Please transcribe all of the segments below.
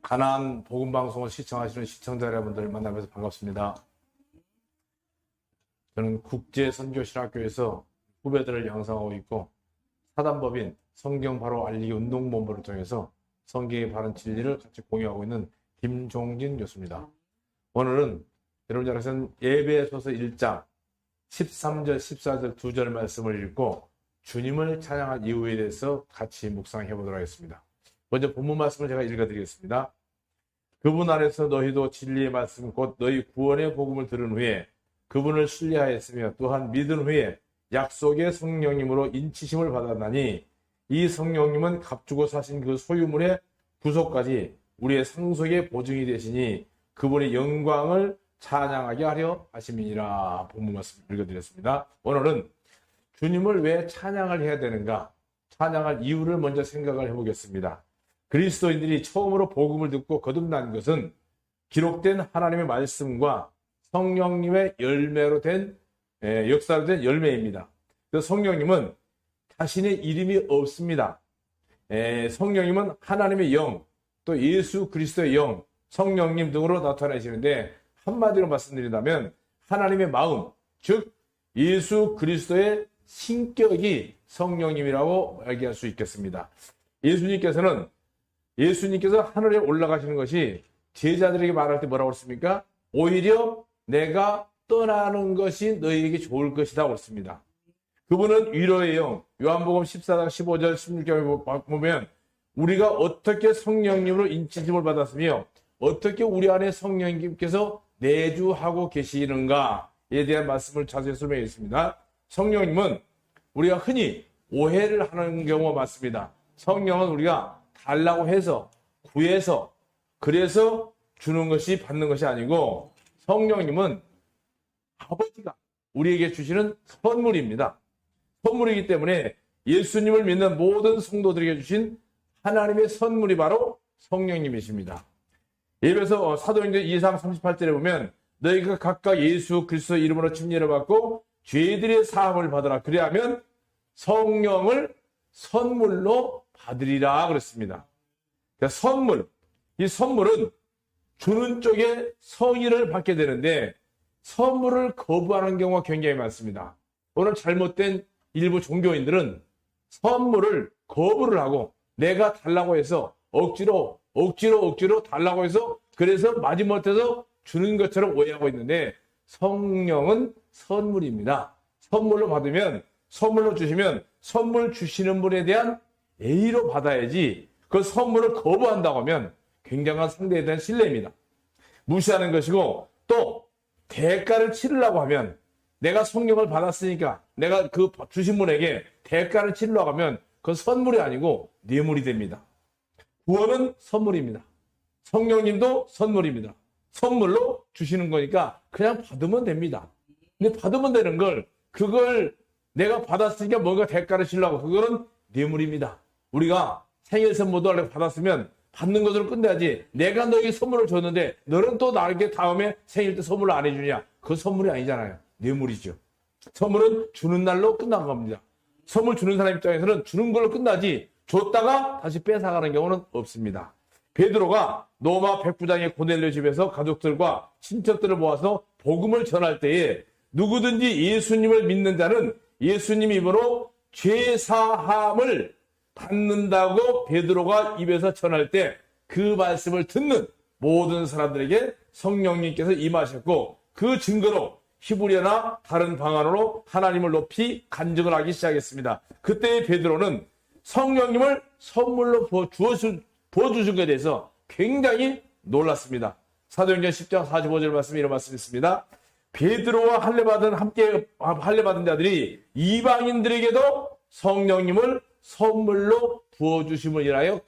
가나안 복음방송을 시청하시는 시청자 여러분들 만나면서 반갑습니다. 저는 국제선교신학교에서 후배들을 양성하고 있고 사단법인 성경 바로 알리기 운동본부를 통해서 성경의 바른 진리를 같이 공유하고 있는 김종진 교수입니다. 오늘은 여러분 잘 아시는 예배소서 1장 13절 14절 2절 말씀을 읽고 주님을 찬양한 이유에 대해서 같이 묵상해 보도록 하겠습니다. 먼저 본문 말씀을 제가 읽어드리겠습니다. 그분 안에서 너희도 진리의 말씀 곧 너희 구원의 복음을 들은 후에 그분을 신뢰하였으며 또한 믿은 후에 약속의 성령님으로 인치심을 받았나니 이 성령님은 값주고 사신 그 소유물의 구속까지 우리의 상속의 보증이 되시니 그분의 영광을 찬양하게 하려 하심이니라. 본문 말씀 읽어드렸습니다. 오늘은 주님을 왜 찬양을 해야 되는가, 찬양할 이유를 먼저 생각을 해보겠습니다. 그리스도인들이 처음으로 복음을 듣고 거듭난 것은 기록된 하나님의 말씀과 성령님의 열매로 된 역사로 된 열매입니다. 성령님은 자신의 이름이 없습니다. 성령님은 하나님의 영, 또 예수 그리스도의 영, 성령님 등으로 나타나시는데 한마디로 말씀드린다면 하나님의 마음, 즉 예수 그리스도의 신격이 성령님이라고 얘기할 수 있겠습니다. 예수님께서 하늘에 올라가시는 것이 제자들에게 말할 때 뭐라고 그랬습니까? 오히려 내가 떠나는 것이 너희에게 좋을 것이다 그랬습니다. 그분은 위로의 영, 요한복음 14장 15절 16절에 보면 우리가 어떻게 성령님으로 인치심을 받았으며 어떻게 우리 안에 성령님께서 내주하고 계시는가에 대한 말씀을 자세히 설명해 있습니다. 성령님은 우리가 흔히 오해를 하는 경우가 많습니다. 성령은 우리가 달라고 해서 구해서 그래서 주는 것이 받는 것이 아니고 성령님은 아버지가 우리에게 주시는 선물입니다. 선물이기 때문에 예수님을 믿는 모든 성도들에게 주신 하나님의 선물이 바로 성령님이십니다. 예배서 사도행전 2장 38절에 보면 너희가 각각 예수 그리스도 이름으로 침례를 받고 죄들의 사함을 받으라. 그래야면 성령을 선물로 받으리라 그랬습니다. 그러니까 선물, 이 선물은 주는 쪽에 성의를 받게 되는데 선물을 거부하는 경우가 굉장히 많습니다. 오늘 잘못된 일부 종교인들은 선물을 거부를 하고 내가 달라고 해서 억지로 달라고 해서 그래서 마지못해서 주는 것처럼 오해하고 있는데 성령은 선물입니다. 선물로 받으면, 선물로 주시면 선물 주시는 분에 대한 예의로 받아야지 그 선물을 거부한다고 하면 굉장한 상대에 대한 신뢰입니다. 무시하는 것이고 또 대가를 치르려고 하면 내가 성령을 받았으니까 내가 그 주신 분에게 대가를 치르려고 하면 그건 선물이 아니고 뇌물이 됩니다. 구원은 선물입니다. 성령님도 선물입니다. 선물로 주시는 거니까 그냥 받으면 됩니다. 근데 받으면 되는 그걸 내가 받았으니까 뭔가 대가를 치려고 그거는 뇌물입니다. 우리가 생일 선물도 받았으면 받는 것으로 끝내야지 내가 너에게 선물을 줬는데 너는 또 나에게 다음에 생일 때 선물을 안 해주냐? 그건 선물이 아니잖아요. 뇌물이죠. 선물은 주는 날로 끝난 겁니다. 선물 주는 사람 입장에서는 주는 걸로 끝나지 줬다가 다시 뺏어가는 경우는 없습니다. 베드로가 로마 백부장의 고넬료 집에서 가족들과 친척들을 모아서 복음을 전할 때에 누구든지 예수님을 믿는 자는 예수님 입으로 죄사함을 받는다고 베드로가 입에서 전할 때 그 말씀을 듣는 모든 사람들에게 성령님께서 임하셨고 그 증거로 히브리어나 다른 방언으로 하나님을 높이 간증을 하기 시작했습니다. 그때 베드로는 성령님을 선물로 부어주신 것에 대해서 굉장히 놀랐습니다. 사도행전 10장 45절 말씀에 이런 말씀이 있습니다. 베드로와 함께 할례받은 자들이 이방인들에게도 성령님을 선물로 부어주심을 인하여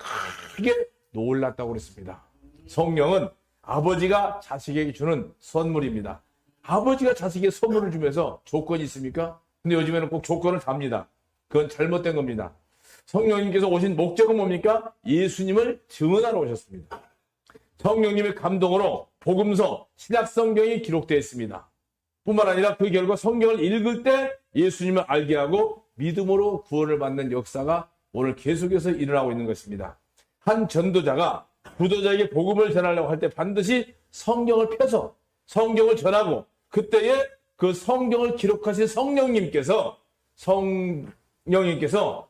크게 놀랐다고 그랬습니다. 성령은 아버지가 자식에게 주는 선물입니다. 아버지가 자식에게 선물을 주면서 조건이 있습니까? 근데 요즘에는 꼭 조건을 답니다. 그건 잘못된 겁니다. 성령님께서 오신 목적은 뭡니까? 예수님을 증언하러 오셨습니다. 성령님의 감동으로 복음서, 신약성경이 기록되어 있습니다. 뿐만 아니라 그 결과 성경을 읽을 때 예수님을 알게 하고 믿음으로 구원을 받는 역사가 오늘 계속해서 일어나고 있는 것입니다. 한 전도자가 구도자에게 복음을 전하려고 할 때 반드시 성경을 펴서 성경을 전하고, 그때에 그 성경을 기록하신 성령님께서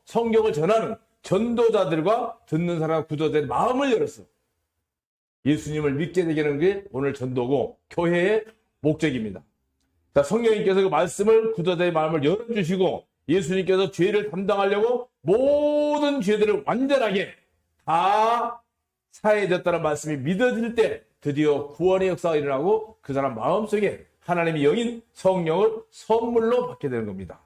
성경을 전하는 전도자들과 듣는 사람 구도자들의 마음을 열었어. 예수님을 믿게 되게 하는 게 오늘 전도고 교회의 목적입니다. 자, 성령님께서 그 말씀을 구도자의 마음을 열어주시고 예수님께서 죄를 담당하려고 모든 죄들을 완전하게 다 사해졌다는 말씀이 믿어질 때 드디어 구원의 역사가 일어나고 그 사람 마음속에 하나님의 영인 성령을 선물로 받게 되는 겁니다.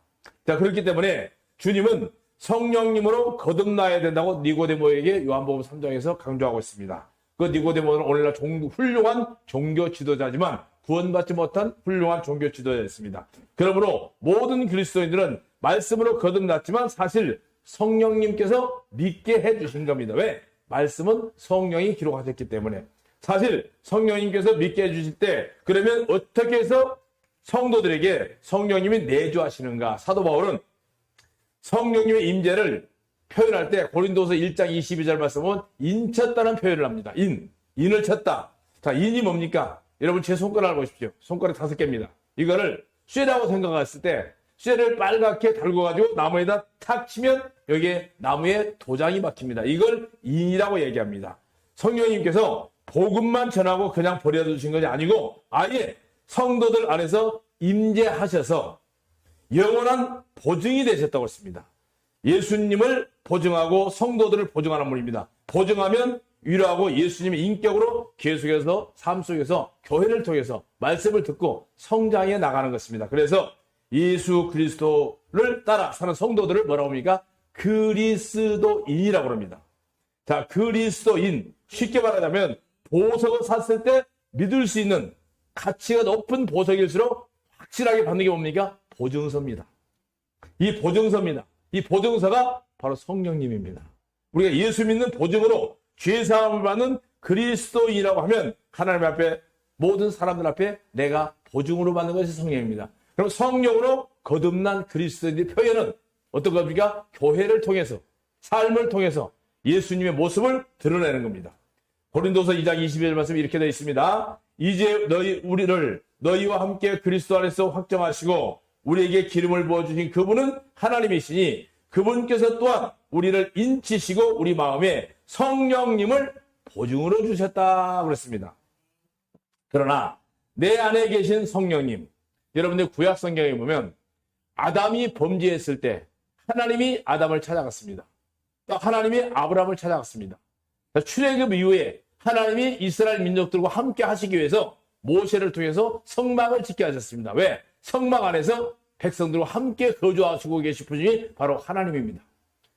자, 그렇기 때문에 주님은 성령님으로 거듭나야 된다고 니고데모에게 요한복음 3장에서 강조하고 있습니다. 그 니고데모는 오늘날 훌륭한 종교 지도자지만 구원받지 못한 훌륭한 종교 지도자였습니다. 그러므로 모든 그리스도인들은 말씀으로 거듭났지만 사실 성령님께서 믿게 해주신 겁니다. 왜? 말씀은 성령이 기록하셨기 때문에. 사실 성령님께서 믿게 해주실 때 그러면 어떻게 해서 성도들에게 성령님이 내주하시는가? 사도 바울은 성령님의 임재를 표현할 때 고린도서 1장 22절 말씀은 인쳤다는 표현을 합니다. 인을 쳤다. 자, 인이 뭡니까? 여러분 제 손가락을 보십시오. 손가락 5개입니다. 이거를 쇠라고 생각했을 때 쇠를 빨갛게 달궈가지고 나무에다 탁 치면 여기에 나무에 도장이 박힙니다. 이걸 인이라고 얘기합니다. 성령님께서 복음만 전하고 그냥 버려두신 것이 아니고 아예 성도들 안에서 임재하셔서 영원한 보증이 되셨다고 했습니다. 예수님을 보증하고 성도들을 보증하는 분입니다. 보증하면 위로하고 예수님의 인격으로 계속해서 삶 속에서 교회를 통해서 말씀을 듣고 성장해 나가는 것입니다. 그래서 예수 그리스도를 따라 사는 성도들을 뭐라고 합니까? 그리스도인이라고 합니다. 자, 그리스도인, 쉽게 말하자면 보석을 샀을 때 믿을 수 있는 가치가 높은 보석일수록 확실하게 받는 게 뭡니까? 보증서입니다. 이 보증서입니다. 이 보증서가 바로 성령님입니다. 우리가 예수 믿는 보증으로 죄사함을 받는 그리스도인이라고 하면 하나님 앞에 모든 사람들 앞에 내가 보증으로 받는 것이 성령입니다. 그럼 성령으로 거듭난 그리스도인의 표현은 어떤 겁니까? 교회를 통해서 삶을 통해서 예수님의 모습을 드러내는 겁니다. 고린도서 2장 21절 말씀이 이렇게 되어 있습니다. 이제 우리를 너희와 함께 그리스도 안에서 확정하시고 우리에게 기름을 부어주신 그분은 하나님이시니 그분께서 또한 우리를 인치시고 우리 마음에 성령님을 보증으로 주셨다 그랬습니다. 그러나 내 안에 계신 성령님, 여러분들 구약 성경에 보면 아담이 범죄했을 때 하나님이 아담을 찾아갔습니다. 또 하나님이 아브라함을 찾아갔습니다. 출애굽 이후에 하나님이 이스라엘 민족들과 함께 하시기 위해서 모세를 통해서 성막을 짓게 하셨습니다. 왜? 성막 안에서 백성들과 함께 거주하시고 계신 분이 바로 하나님입니다.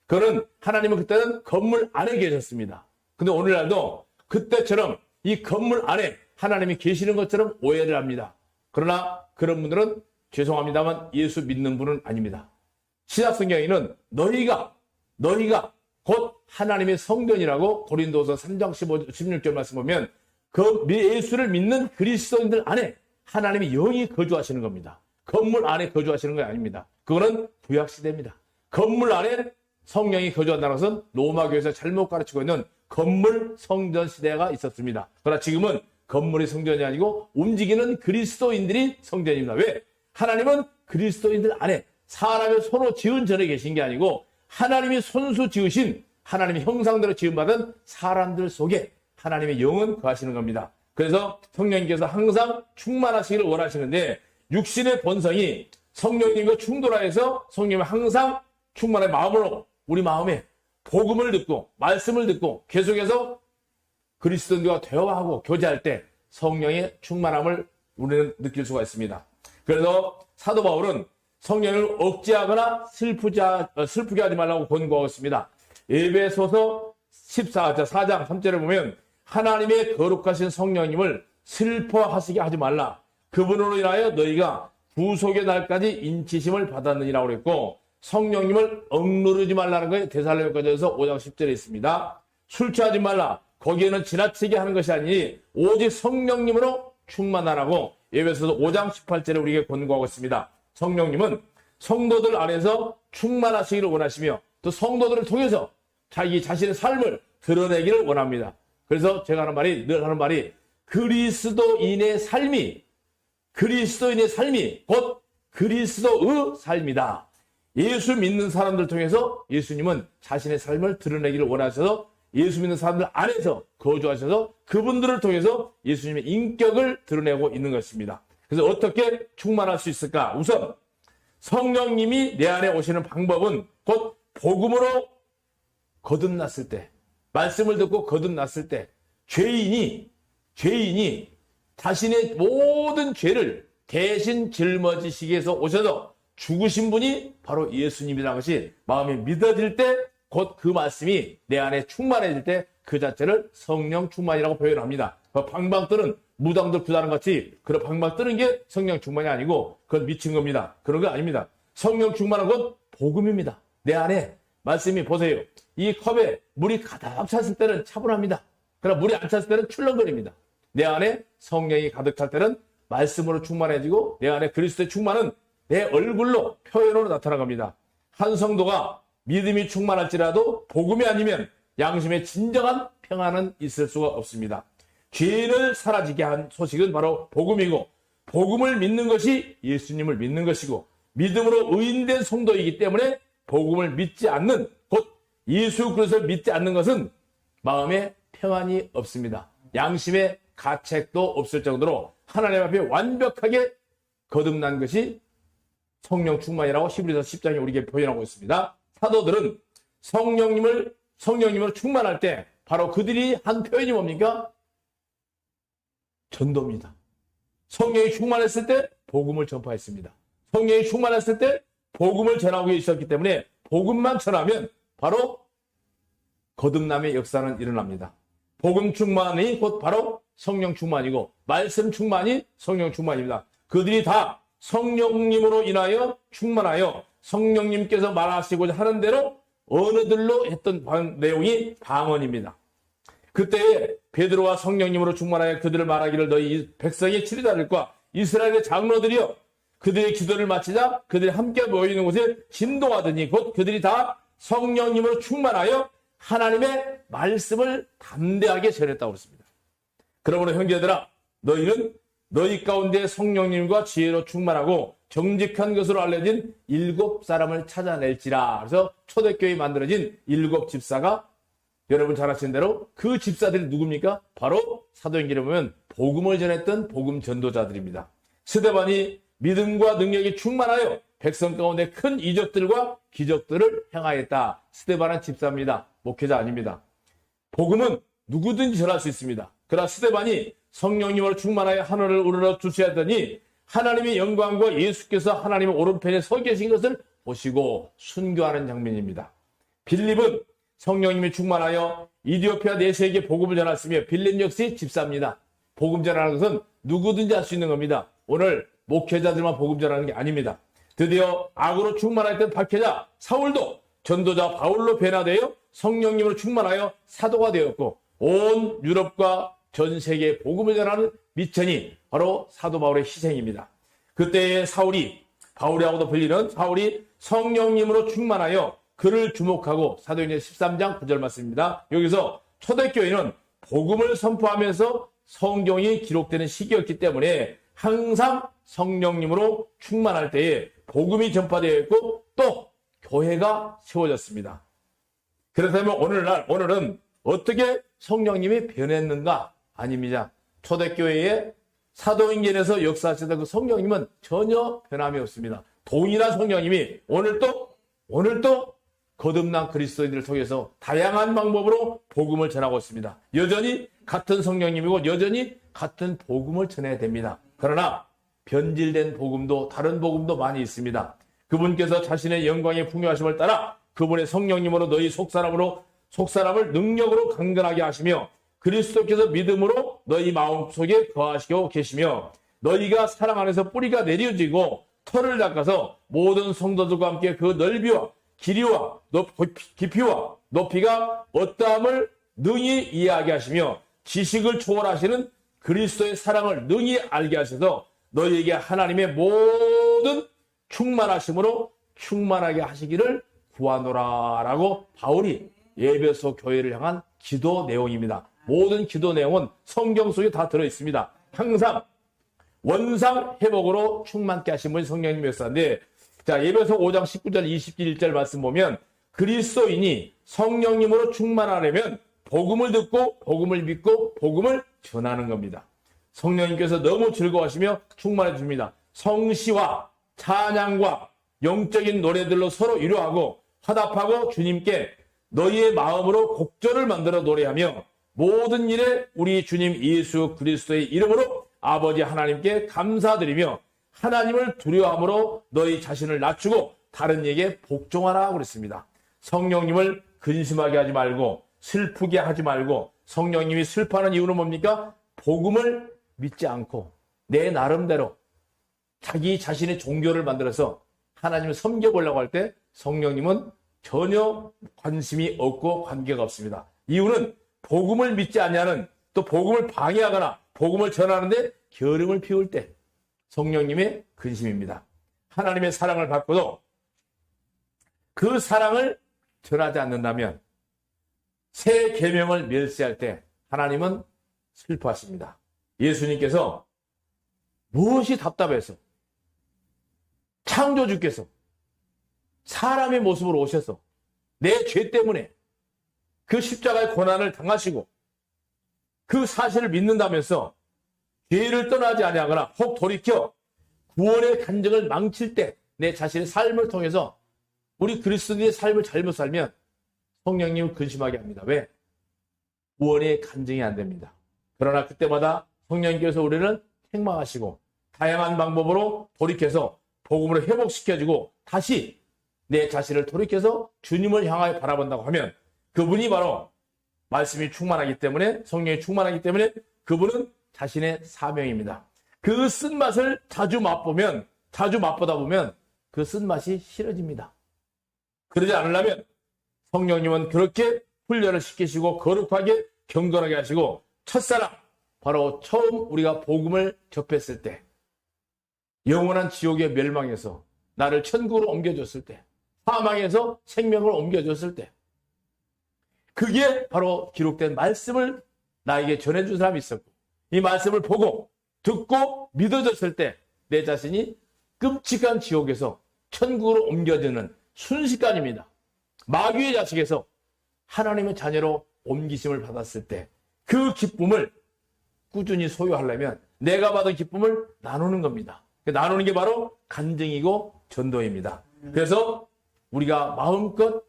그는 하나님은 그때는 건물 안에 계셨습니다. 근데 오늘날도 그때처럼 이 건물 안에 하나님이 계시는 것처럼 오해를 합니다. 그러나 그런 분들은 죄송합니다만 예수 믿는 분은 아닙니다. 신약성경에는 너희가 곧 하나님의 성전이라고 고린도서 3장 16절 말씀 보면 그 예수를 믿는 그리스도인들 안에 하나님의 영이 거주하시는 겁니다. 건물 안에 거주하시는 게 아닙니다. 그거는 구약시대입니다. 건물 안에 성령이 거주한다는 것은 로마교에서 잘못 가르치고 있는 건물 성전 시대가 있었습니다. 그러나 지금은 건물이 성전이 아니고 움직이는 그리스도인들이 성전입니다. 왜? 하나님은 그리스도인들 안에 사람의 손으로 지은 전에 계신 게 아니고 하나님이 손수 지으신 하나님의 형상대로 지음받은 사람들 속에 하나님의 영은 거하시는 겁니다. 그래서 성령님께서 항상 충만하시기를 원하시는데 육신의 본성이 성령님과 충돌하여서 성령님은 항상 충만한 마음으로 우리 마음에 복음을 듣고 말씀을 듣고 계속해서 그리스도인들과 대화하고 교제할 때 성령의 충만함을 우리는 느낄 수가 있습니다. 그래서 사도 바울은 성령을 억제하거나 슬프게 하지 말라고 권고하고 있습니다. 에베소서 4장 3절에 보면 하나님의 거룩하신 성령님을 슬퍼하시게 하지 말라. 그분으로 인하여 너희가 구속의 날까지 인치심을 받았느니라고 그랬고 성령님을 억누르지 말라는 것이 데살로니가전서 5장 10절에 있습니다. 술 취하지 말라. 거기에는 지나치게 하는 것이 아니니 오직 성령님으로 충만하라고 에베소서 5장 18절에 우리에게 권고하고 있습니다. 성령님은 성도들 안에서 충만하시기를 원하시며 또 성도들을 통해서 자기 자신의 삶을 드러내기를 원합니다. 그래서 제가 늘 하는 말이 그리스도인의 삶이 곧 그리스도의 삶이다. 예수 믿는 사람들 통해서 예수님은 자신의 삶을 드러내기를 원하셔서 예수 믿는 사람들 안에서 거주하셔서 그분들을 통해서 예수님의 인격을 드러내고 있는 것입니다. 그래서 어떻게 충만할 수 있을까? 우선 성령님이 내 안에 오시는 방법은 곧 복음으로 거듭났을 때, 말씀을 듣고 거듭났을 때 죄인이 자신의 모든 죄를 대신 짊어지시기 위해서 오셔서 죽으신 분이 바로 예수님이라는 것이 마음에 믿어질 때 곧 그 말씀이 내 안에 충만해질 때 그 자체를 성령 충만이라고 표현합니다. 방방 뜨는 무당들 구다는 같이 그런 방방 뜨는 게 성령 충만이 아니고 그건 미친 겁니다. 그런 거 아닙니다. 성령 충만한 건 복음입니다. 내 안에 말씀이 보세요. 이 컵에 물이 가득 찼을 때는 차분합니다. 그러나 물이 안 찼을 때는 출렁거립니다. 내 안에 성령이 가득 찰 때는 말씀으로 충만해지고 내 안에 그리스도의 충만은 내 얼굴로 표현으로 나타나갑니다. 한 성도가 믿음이 충만할지라도 복음이 아니면 양심의 진정한 평안은 있을 수가 없습니다. 죄를 사라지게 한 소식은 바로 복음이고 복음을 믿는 것이 예수님을 믿는 것이고 믿음으로 의인된 성도이기 때문에 복음을 믿지 않는 곧 예수 그리스도를 믿지 않는 것은 마음에 평안이 없습니다. 양심의 가책도 없을 정도로 하나님 앞에 완벽하게 거듭난 것이 성령 충만이라고 히브리서 10장에 우리에게 표현하고 있습니다. 사도들은 성령님으로 충만할 때 바로 그들이 한 표현이 뭡니까? 전도입니다. 성령이 충만했을 때 복음을 전파했습니다. 성령이 충만했을 때 복음을 전하고 있었기 때문에 복음만 전하면 바로 거듭남의 역사는 일어납니다. 복음 충만이 곧 바로 성령 충만이고 말씀 충만이 성령 충만입니다. 그들이 다 성령님으로 인하여 충만하여 성령님께서 말하시고자 하는 대로 언어들로 했던 내용이 방언입니다. 그때 베드로와 성령님으로 충만하여 그들을 말하기를 너희 백성의 지도자들과 이스라엘의 장로들이여 그들의 기도를 마치자 그들이 함께 모이는 곳에 진동하더니 곧 그들이 다 성령님으로 충만하여 하나님의 말씀을 담대하게 전했다고 했습니다. 그러므로 형제들아 너희는 너희 가운데 성령님과 지혜로 충만하고 정직한 것으로 알려진 7사람을 찾아낼지라. 그래서 초대교회에 만들어진 7집사가 여러분 잘 아시는 대로 그 집사들이 누굽니까? 바로 사도행전에 보면 복음을 전했던 복음 전도자들입니다. 스데반이 믿음과 능력이 충만하여 백성 가운데 큰 이적들과 기적들을 행하였다. 스데반은 집사입니다. 목회자 아닙니다. 복음은 누구든지 전할 수 있습니다. 그러나 스데반이 성령님으로 충만하여 하늘을 우러러 주시하더니 하나님의 영광과 예수께서 하나님의 오른편에 서 계신 것을 보시고 순교하는 장면입니다. 빌립은 성령님이 충만하여 이디오피아 내세에게 복음을 전했으며 빌립 역시 집사입니다. 복음 전하는 것은 누구든지 할 수 있는 겁니다. 오늘 목회자들만 복음 전하는 게 아닙니다. 드디어 악으로 충만했던 박해자 사울도 전도자 바울로 변화되어 성령님으로 충만하여 사도가 되었고 온 유럽과 전 세계에 복음을 전하는 미천이 바로 사도 바울의 희생입니다. 그때의 바울이라고도 불리는 사울이 성령님으로 충만하여 그를 주목하고 사도행전 13장 9절 말씀입니다. 여기서 초대교회는 복음을 선포하면서 성경이 기록되는 시기였기 때문에 항상 성령님으로 충만할 때에 복음이 전파되어 있고 또 교회가 세워졌습니다. 그렇다면 오늘은 어떻게 성령님이 변했는가? 아닙니다. 초대교회의 사도행전에서 역사하시던 그 성령님은 전혀 변함이 없습니다. 동일한 성령님이 오늘도 거듭난 그리스도인들을 통해서 다양한 방법으로 복음을 전하고 있습니다. 여전히 같은 성령님이고 여전히 같은 복음을 전해야 됩니다. 그러나 변질된 복음도 다른 복음도 많이 있습니다. 그분께서 자신의 영광의 풍요하심을 따라 그분의 성령님으로 너희 속사람을 능력으로 강건하게 하시며 그리스도께서 믿음으로 너희 마음속에 거하시고 계시며 너희가 사랑 안에서 뿌리가 내려지고 털을 닦아서 모든 성도들과 함께 그 넓이와 길이와 깊이와 높이가 어떠함을 능히 이해하게 하시며 지식을 초월하시는 그리스도의 사랑을 능히 알게 하셔서 너희에게 하나님의 모든 충만하심으로 충만하게 하시기를 구하노라 라고 바울이 에베소 교회를 향한 기도 내용입니다. 모든 기도 내용은 성경 속에 다 들어있습니다. 항상 원상 회복으로 충만케 하신 분이 성령님 역사인데, 자, 에베소 5장 19절 21절 말씀 보면 그리스도인이 성령님으로 충만하려면 복음을 듣고 복음을 믿고 복음을 전하는 겁니다. 성령님께서 너무 즐거워하시며 충만해 줍니다. 성시와 찬양과 영적인 노래들로 서로 위로하고 화답하고 주님께 너희의 마음으로 곡절을 만들어 노래하며 모든 일에 우리 주님 예수 그리스도의 이름으로 아버지 하나님께 감사드리며 하나님을 두려워함으로 너희 자신을 낮추고 다른 이에게 복종하라 그랬습니다. 성령님을 근심하게 하지 말고 슬프게 하지 말고, 성령님이 슬퍼하는 이유는 뭡니까? 복음을 믿지 않고 내 나름대로 자기 자신의 종교를 만들어서 하나님을 섬겨보려고 할 때 성령님은 전혀 관심이 없고 관계가 없습니다. 이유는 복음을 믿지 않냐는, 또 복음을 방해하거나 복음을 전하는데 게으름을 피울 때 성령님의 근심입니다. 하나님의 사랑을 받고도 그 사랑을 전하지 않는다면 새 계명을 멸시할 때 하나님은 슬퍼하십니다. 예수님께서 무엇이 답답해서 창조주께서 사람의 모습으로 오셔서 내 죄 때문에 그 십자가의 고난을 당하시고 그 사실을 믿는다면서 죄를 떠나지 아니하거나 혹 돌이켜 구원의 간증을 망칠 때 내 자신의 삶을 통해서 우리 그리스도인의 삶을 잘못 살면 성령님을 근심하게 합니다. 왜? 구원의 간증이 안 됩니다. 그러나 그때마다 성령님께서 우리를 책망하시고 다양한 방법으로 돌이켜서 복음으로 회복시켜주고 다시 내 자신을 돌이켜서 주님을 향하여 바라본다고 하면 그분이 바로 말씀이 충만하기 때문에, 성령이 충만하기 때문에 그분은 자신의 사명입니다. 그 쓴맛을 자주 맛보다 보면 그 쓴맛이 싫어집니다. 그러지 않으려면 성령님은 그렇게 훈련을 시키시고 거룩하게 경건하게 하시고, 첫사랑, 바로 처음 우리가 복음을 접했을 때 영원한 지옥에 멸망해서 나를 천국으로 옮겨줬을 때, 사망에서 생명을 옮겨줬을 때, 그게 바로 기록된 말씀을 나에게 전해준 사람이 있었고, 이 말씀을 보고 듣고 믿어졌을 때 내 자신이 끔찍한 지옥에서 천국으로 옮겨지는 순식간입니다. 마귀의 자식에서 하나님의 자녀로 옮기심을 받았을 때 그 기쁨을 꾸준히 소유하려면 내가 받은 기쁨을 나누는 겁니다. 나누는 게 바로 간증이고 전도입니다. 그래서 우리가 마음껏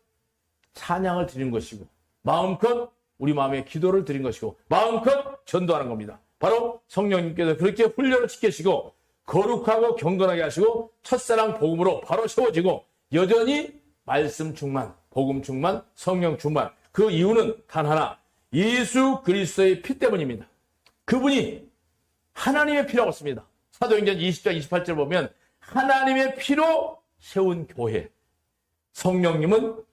찬양을 드리는 것이고, 마음껏 우리 마음에 기도를 드린 것이고, 마음껏 전도하는 겁니다. 바로 성령님께서 그렇게 훈련을 시키시고 거룩하고 경건하게 하시고 첫사랑 복음으로 바로 세워지고 여전히 말씀 충만, 복음 충만, 성령 충만. 그 이유는 단 하나, 예수 그리스도의 피 때문입니다. 그분이 하나님의 피라고 씁니다. 사도행전 20장 28절 보면 하나님의 피로 세운 교회, 성령님은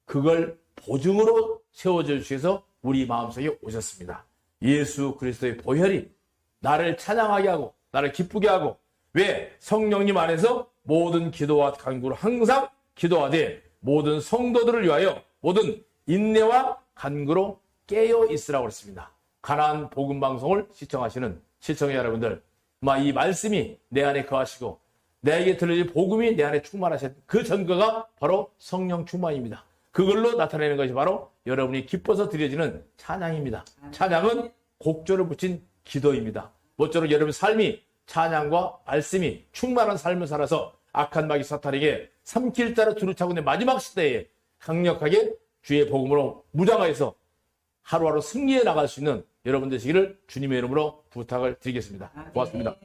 그걸 보증으로 세워주시기 위해서 우리 마음속에 오셨습니다. 예수 그리스도의 보혈이 나를 찬양하게 하고 나를 기쁘게 하고, 왜? 성령님 안에서 모든 기도와 간구를 항상 기도하되 모든 성도들을 위하여 모든 인내와 간구로 깨어 있으라고 했습니다. 가나안 복음 방송을 시청하시는 시청자 여러분들, 이 말씀이 내 안에 거하시고 내게 들려진 복음이 내 안에 충만하신 그 전거가 바로 성령 충만입니다. 그걸로 나타내는 것이 바로 여러분이 기뻐서 드려지는 찬양입니다. 찬양은 곡조를 붙인 기도입니다. 모쪼록 여러분 삶이 찬양과 말씀이 충만한 삶을 살아서 악한 마귀 사탄에게 삼킬 자로 두루 차고 있는 마지막 시대에 강력하게 주의 복음으로 무장하여서 하루하루 승리해 나갈 수 있는 여러분 되시기를 주님의 이름으로 부탁을 드리겠습니다. 고맙습니다.